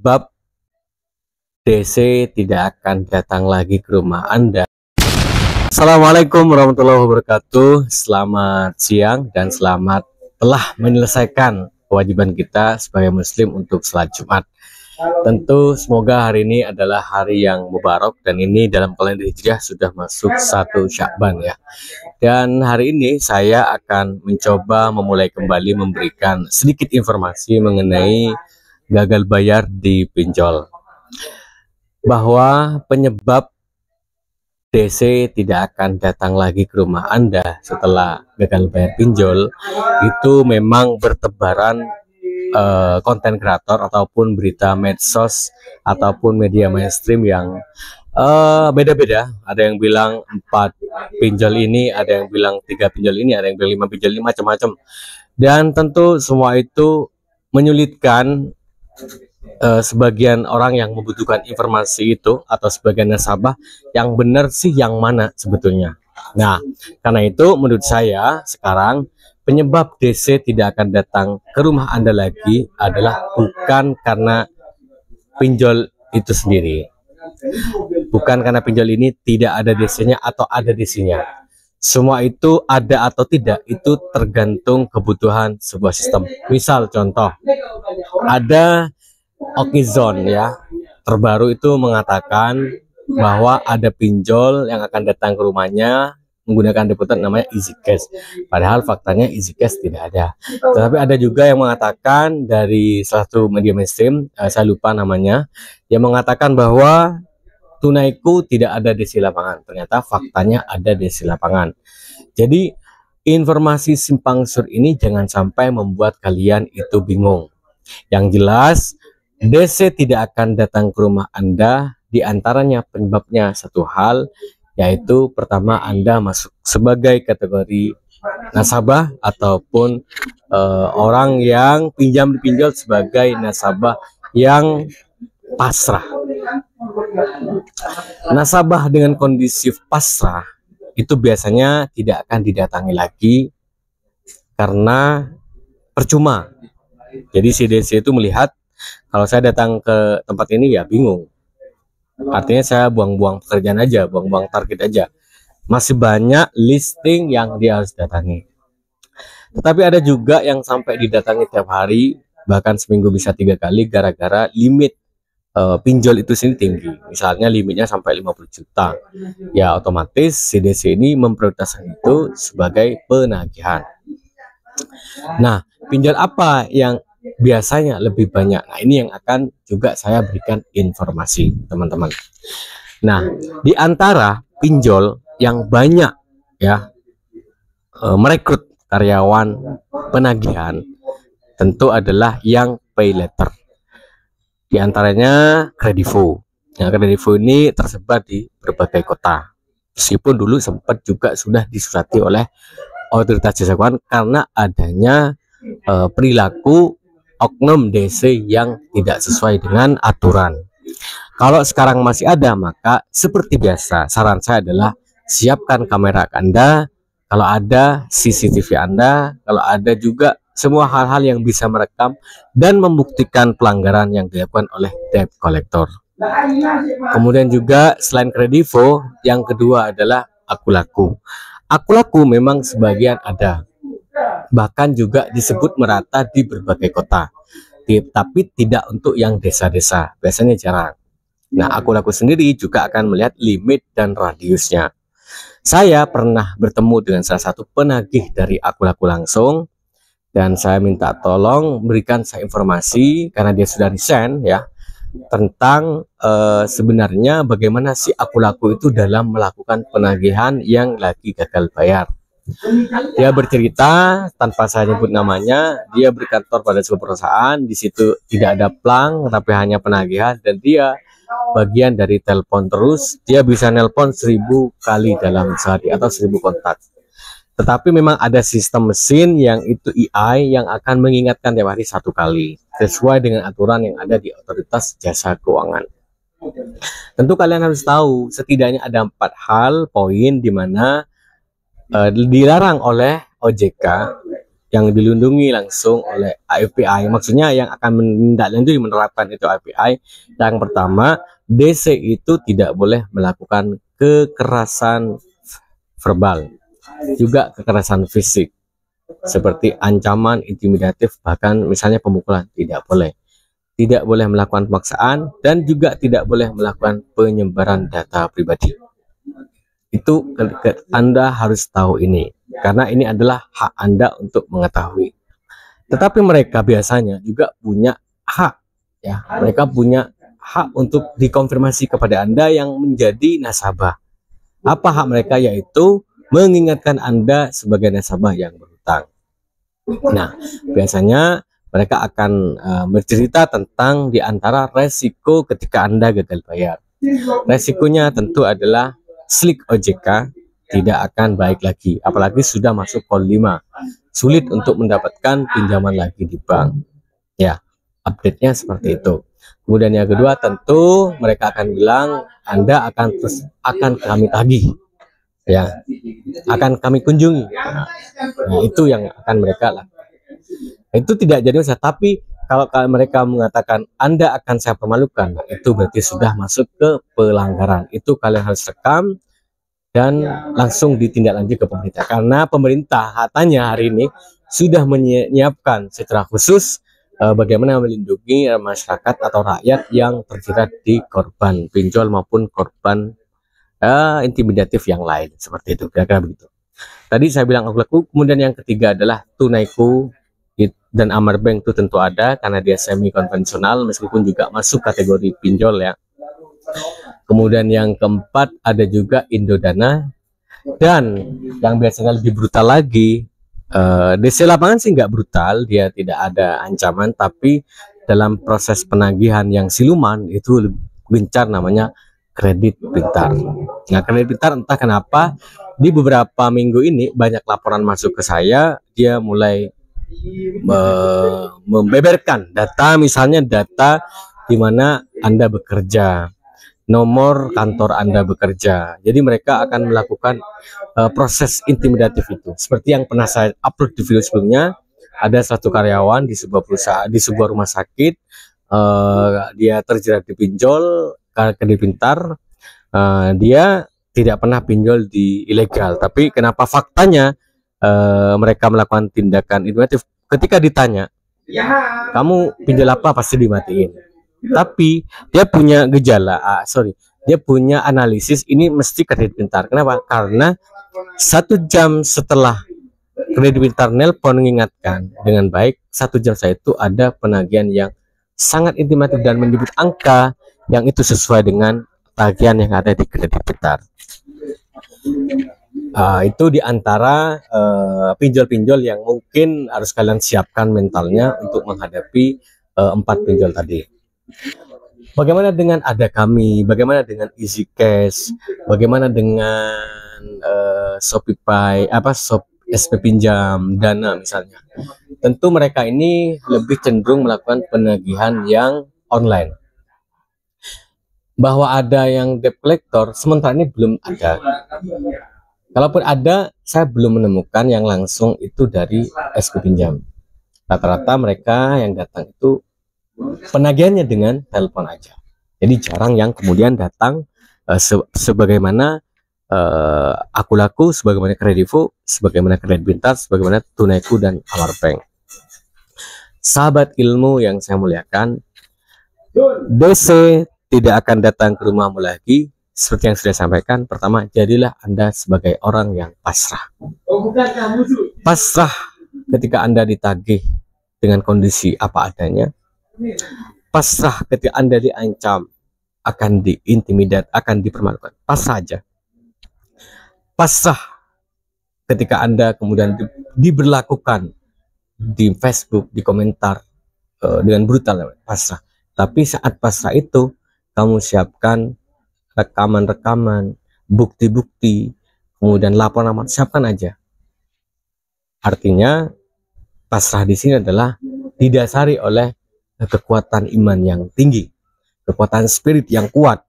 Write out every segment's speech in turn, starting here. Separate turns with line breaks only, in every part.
penyebab DC tidak akan datang lagi ke rumah Anda. Assalamualaikum warahmatullahi wabarakatuh. Selamat siang dan selamat telah menyelesaikan kewajiban kita sebagai muslim untuk salat Jumat. Tentu semoga hari ini adalah hari yang mubarak dan ini dalam kalender Hijriah sudah masuk 1 Sya'ban ya. Dan hari ini saya akan mencoba memulai kembali memberikan sedikit informasi mengenai gagal bayar di pinjol. Bahwa penyebab DC tidak akan datang lagi ke rumah Anda setelah gagal bayar pinjol itu memang bertebaran konten kreator ataupun berita medsos ataupun media mainstream yang beda-beda. Ada yang bilang 4 pinjol ini, ada yang bilang 3 pinjol ini, ada yang bilang 5 pinjol ini, macam-macam. Dan tentu semua itu menyulitkan sebagian orang yang membutuhkan informasi itu atau sebagian nasabah yang benar sih yang mana sebetulnya. Nah, karena itu menurut saya sekarang penyebab DC tidak akan datang ke rumah Anda lagi adalah bukan karena pinjol itu sendiri. Bukan karena pinjol ini tidak ada DC-nya atau ada DC-nya. Semua itu ada atau tidak itu tergantung kebutuhan sebuah sistem. Misal contoh, ada Okizon ya terbaru itu mengatakan bahwa ada pinjol yang akan datang ke rumahnya menggunakan deposit namanya EasyCash, padahal faktanya EasyCash tidak ada. Tetapi ada juga yang mengatakan dari salah satu media mainstream, saya lupa namanya, yang mengatakan bahwa tunaiku tidak ada DC lapangan. Ternyata faktanya ada DC lapangan. Jadi informasi simpang siur ini jangan sampai membuat kalian itu bingung. Yang jelas DC tidak akan datang ke rumah Anda, diantaranya penyebabnya satu hal, yaitu pertama Anda masuk sebagai kategori nasabah ataupun orang yang pinjam dipinjol sebagai nasabah yang pasrah. Nasabah dengan kondisi pasrah itu biasanya tidak akan didatangi lagi karena percuma. Jadi si DC itu melihat kalau saya datang ke tempat ini ya bingung. Artinya saya buang-buang pekerjaan aja, buang-buang target aja. Masih banyak listing yang dia harus datangi. Tetapi ada juga yang sampai didatangi tiap hari, bahkan seminggu bisa 3 kali gara-gara limit pinjol itu sendiri tinggi. Misalnya limitnya sampai 50 juta. Ya otomatis CDC ini memprioritaskan itu sebagai penagihan. Nah, pinjol apa yang biasanya lebih banyak? Nah, ini yang akan juga saya berikan informasi, teman-teman. Nah, di antara pinjol yang banyak ya merekrut karyawan penagihan tentu adalah yang pay letter. Di antaranya Kredivo. Nah, Kredivo ini tersebar di berbagai kota. Meskipun dulu sempat juga sudah disurati oleh otoritas jasa keuangan karena adanya perilaku oknum DC yang tidak sesuai dengan aturan. Kalau sekarang masih ada, maka seperti biasa saran saya adalah siapkan kamera Anda, kalau ada CCTV Anda, kalau ada juga semua hal-hal yang bisa merekam dan membuktikan pelanggaran yang dilakukan oleh debt collector. Kemudian juga selain Kredivo, yang kedua adalah Akulaku. Akulaku memang sebagian ada, bahkan juga disebut merata di berbagai kota, tapi tidak untuk yang desa-desa, biasanya jarang. Nah, Akulaku sendiri juga akan melihat limit dan radiusnya. Saya pernah bertemu dengan salah satu penagih dari Akulaku langsung, dan saya minta tolong berikan saya informasi karena dia sudah resign ya, tentang sebenarnya bagaimana sih Akulaku itu dalam melakukan penagihan yang lagi gagal bayar. Dia bercerita tanpa saya nyebut namanya, dia berkantor pada sebuah perusahaan, di situ tidak ada plang tapi hanya penagihan, dan dia bagian dari telepon terus. Dia bisa nelpon 1000 kali dalam sehari atau 1000 kontak. Tetapi memang ada sistem mesin yang itu AI yang akan mengingatkan tiap hari 1 kali sesuai dengan aturan yang ada di otoritas jasa keuangan. Tentu kalian harus tahu setidaknya ada 4 hal poin di mana dilarang oleh OJK yang dilindungi langsung oleh API. Maksudnya yang akan menindaklanjuti menerapkan itu API. Yang pertama, DC itu tidak boleh melakukan kekerasan verbal, juga kekerasan fisik seperti ancaman, intimidatif, bahkan misalnya pemukulan tidak boleh. Tidak boleh melakukan pemaksaan dan juga tidak boleh melakukan penyebaran data pribadi. Itu Anda harus tahu ini, karena ini adalah hak Anda untuk mengetahui. Tetapi mereka biasanya juga punya hak, ya. Mereka punya hak untuk dikonfirmasi kepada Anda yang menjadi nasabah. Apa hak mereka? Yaitu mengingatkan Anda sebagai nasabah yang berhutang. Nah, biasanya mereka akan bercerita tentang diantara resiko ketika Anda gagal bayar. Resikonya tentu adalah slik OJK tidak akan baik lagi, apalagi sudah masuk kol 5, sulit untuk mendapatkan pinjaman lagi di bank. Ya, update-nya seperti itu. Kemudian yang kedua, tentu mereka akan bilang Anda akan kami tagih, ya, akan kami kunjungi. Nah, itu yang akan mereka lakukan. Itu tidak jadi masalah, tapi kalau mereka mengatakan Anda akan saya permalukan, itu berarti sudah masuk ke pelanggaran. Itu kalian harus rekam dan langsung ditindaklanjuti ke pemerintah, karena pemerintah katanya hari ini sudah menyiapkan secara khusus bagaimana melindungi masyarakat atau rakyat yang terjerat di korban pinjol maupun korban intimidatif yang lain, seperti itu, kira-kira begitu. Tadi saya bilang aku. Kemudian yang ketiga adalah Tunaiku dan Amarbank, itu tentu ada karena dia semi konvensional meskipun juga masuk kategori pinjol, ya. Kemudian yang keempat ada juga Indodana, dan yang biasanya lebih brutal lagi, DC lapangan sih nggak brutal, dia tidak ada ancaman, tapi dalam proses penagihan yang siluman itu lebih gencar, namanya kredit pintar. Nah, kredit pintar entah kenapa di beberapa minggu ini banyak laporan masuk ke saya, dia mulai membeberkan data, misalnya data di mana Anda bekerja, nomor kantor Anda bekerja. Jadi mereka akan melakukan proses intimidatif itu. Seperti yang pernah saya upload di video sebelumnya, ada satu karyawan di sebuah perusahaan, di sebuah rumah sakit, dia terjerat di pinjol kredit pintar. Dia tidak pernah pinjol di ilegal, tapi kenapa faktanya mereka melakukan tindakan intimidatif? Ketika ditanya, kamu pinjol apa, pasti dimatiin. Tapi dia punya gejala, dia punya analisis, ini mesti kredit pintar. Kenapa? Karena 1 jam setelah kredit pintar nelpon mengingatkan dengan baik, 1 jam saya itu ada penagihan yang sangat intimidatif dan menyebut angka yang itu sesuai dengan tagihan yang ada di kredit pintar. Itu diantara pinjol-pinjol yang mungkin harus kalian siapkan mentalnya untuk menghadapi 4 pinjol tadi. Bagaimana dengan Ada Kami, bagaimana dengan Easy Cash, bagaimana dengan Shopify, SP Pinjam, Dana misalnya. Tentu mereka ini lebih cenderung melakukan penagihan yang online. Bahwa ada yang debt collector, sementara ini belum ada. Kalaupun ada, saya belum menemukan yang langsung itu dari SP Pinjam. Rata-rata mereka yang datang itu penagihannya dengan telepon aja. Jadi jarang yang kemudian datang sebagaimana Aku Laku, sebagaimana Kredivo, sebagaimana Kredit Pintar, sebagaimana Tunaiku dan Amarbank. Sahabat ilmu yang saya muliakan, DC tidak akan datang ke rumahmu lagi. Seperti yang sudah sampaikan, pertama, jadilah Anda sebagai orang yang pasrah. Pasrah ketika Anda ditagih dengan kondisi apa adanya. Pasrah ketika Anda diancam, akan diintimidat, akan dipermalukan. Pasrah aja. Pasrah ketika Anda kemudian diberlakukan di Facebook, di komentar dengan brutal. Pasrah. Tapi saat pasrah itu, kamu siapkan rekaman-rekaman, bukti-bukti, kemudian laporan, siapkan aja. Artinya pasrah di sini adalah didasari oleh kekuatan iman yang tinggi, kekuatan spirit yang kuat,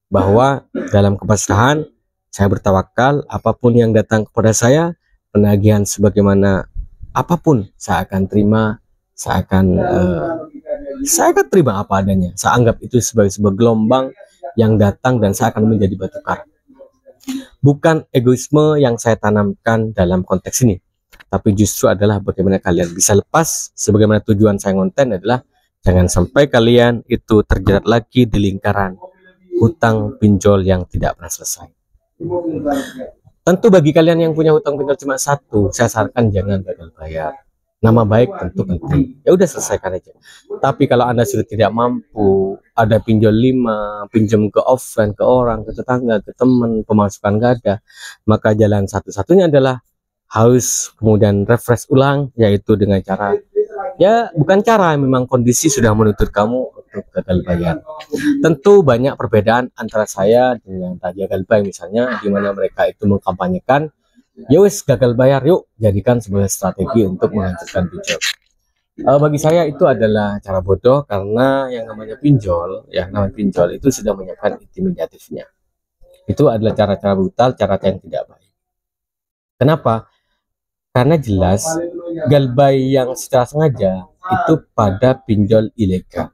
bahwa dalam kepasrahan saya bertawakal, apapun yang datang kepada saya, penagihan sebagaimana apapun saya akan terima, saya akan terima apa adanya. Saya anggap itu sebagai sebuah gelombang yang datang dan saya akan menjadi batu karang. Bukan egoisme yang saya tanamkan dalam konteks ini, tapi justru adalah bagaimana kalian bisa lepas. Sebagaimana tujuan saya ngonten adalah jangan sampai kalian itu terjerat lagi di lingkaran hutang pinjol yang tidak pernah selesai. Tentu bagi kalian yang punya hutang pinjol cuma satu, saya sarankan jangan gagal bayar. Nama baik tentu penting, ya udah selesaikan aja. Tapi kalau Anda sudah tidak mampu, ada pinjol 5, pinjam ke offline, ke orang, ke tetangga, ke teman, pemasukan gak ada, maka jalan satu-satunya adalah harus kemudian refresh ulang, yaitu dengan cara, ya bukan cara, memang kondisi sudah menuntut kamu untuk gagal bayar. Tentu banyak perbedaan antara saya dengan Raja Galbay misalnya, di mana mereka itu mengkampanyekan ya wis gagal bayar, yuk jadikan sebagai strategi untuk menghancurkan pinjol. Bagi saya itu adalah cara bodoh, karena yang namanya pinjol, itu sudah menyiapkan intimidatifnya. Itu adalah cara-cara brutal, cara yang tidak baik. Kenapa? Karena jelas Galbay yang secara sengaja itu pada pinjol ilegal.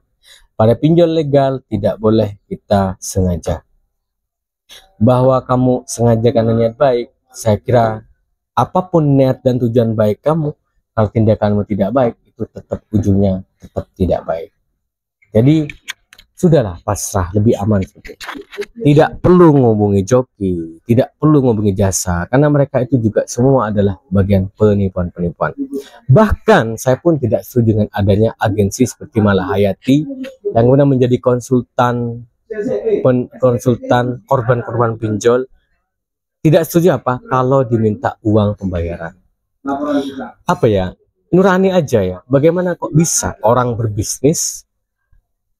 Pada pinjol legal tidak boleh kita sengaja. Bahwa kamu sengaja karena niat baik, saya kira apapun niat dan tujuan baik kamu, kalau tindakanmu tidak baik, itu tetap ujungnya tetap tidak baik. Jadi sudahlah, pasrah, lebih aman. Tidak perlu ngomongin joki, tidak perlu ngomongin jasa, karena mereka itu juga semua adalah bagian penipuan-penipuan. Bahkan saya pun tidak setuju dengan adanya agensi seperti Malahayati yang kemudian menjadi konsultan korban-korban pinjol. Tidak setuju apa kalau diminta uang pembayaran. Apa ya, nurani aja ya. Bagaimana kok bisa orang berbisnis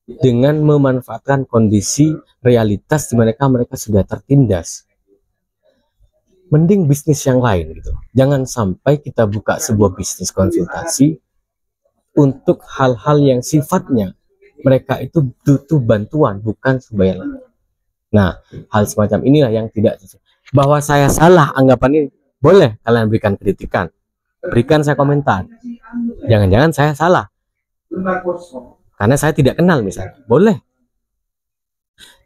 dengan memanfaatkan kondisi realitas di mana mereka sudah tertindas? Mending bisnis yang lain gitu. Jangan sampai kita buka sebuah bisnis konsultasi untuk hal-hal yang sifatnya mereka itu butuh bantuan, bukan sembahyang. Nah, hal semacam inilah yang tidak sesuai. Bahwa saya salah anggapan ini, boleh kalian berikan kritikan, berikan saya komentar. Jangan-jangan saya salah karena saya tidak kenal misalnya, boleh.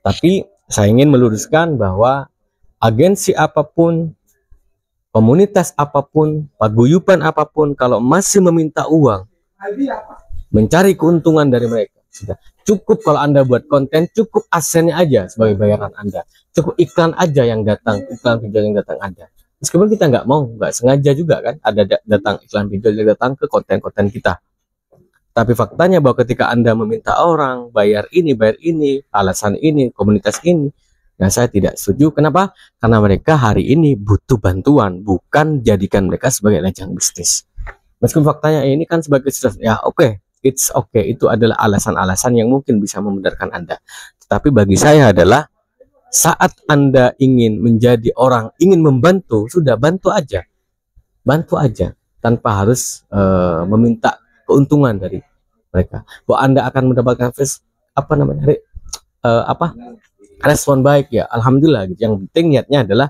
Tapi saya ingin meluruskan bahwa agensi apapun, komunitas apapun, paguyuban apapun, kalau masih meminta uang, mencari keuntungan dari mereka, sudah cukup kalau Anda buat konten, cukup AdSense-nya aja sebagai bayaran Anda, cukup iklan aja yang datang, iklan pinjol yang datang ada. Meskipun kita nggak mau, nggak sengaja juga kan, ada datang iklan pinjol yang datang ke konten-konten kita. Tapi faktanya bahwa ketika Anda meminta orang bayar ini, alasan ini, komunitas ini, nah saya tidak setuju. Kenapa? Karena mereka hari ini butuh bantuan, bukan jadikan mereka sebagai lajang bisnis. Meskipun faktanya ini kan sebagai ya oke. It's okay, itu adalah alasan-alasan yang mungkin bisa membenarkan Anda. Tetapi bagi saya adalah saat Anda ingin menjadi orang, ingin membantu, sudah bantu aja tanpa harus meminta keuntungan dari mereka. Bahwa Anda akan mendapatkan respon baik ya, alhamdulillah. Yang penting niatnya adalah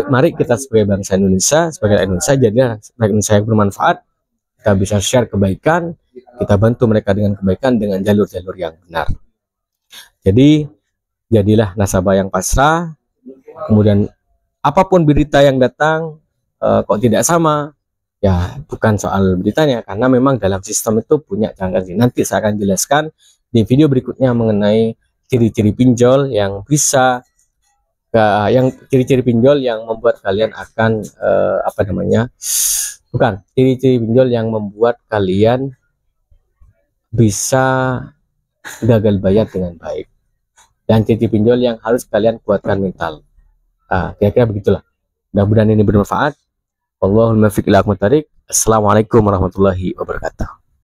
mari kita sebagai bangsa Indonesia, sebagai Indonesia jadilah Indonesia yang bermanfaat. Kita bisa share kebaikan, kita bantu mereka dengan kebaikan dengan jalur-jalur yang benar. Jadi jadilah nasabah yang pasrah. Kemudian apapun berita yang datang kok tidak sama, ya bukan soal beritanya, karena memang dalam sistem itu punya cara. Nanti saya akan jelaskan di video berikutnya mengenai ciri-ciri pinjol yang bisa ciri-ciri pinjol yang membuat kalian akan ciri-ciri pinjol yang membuat kalian bisa gagal bayar dengan baik, dan ciri pinjol yang harus kalian kuatkan mental. Kira-kira begitulah. Mudah-mudahan ini bermanfaat. Wallahul muwaffiq ila aqwamit thoriq. Assalamualaikum warahmatullahi wabarakatuh.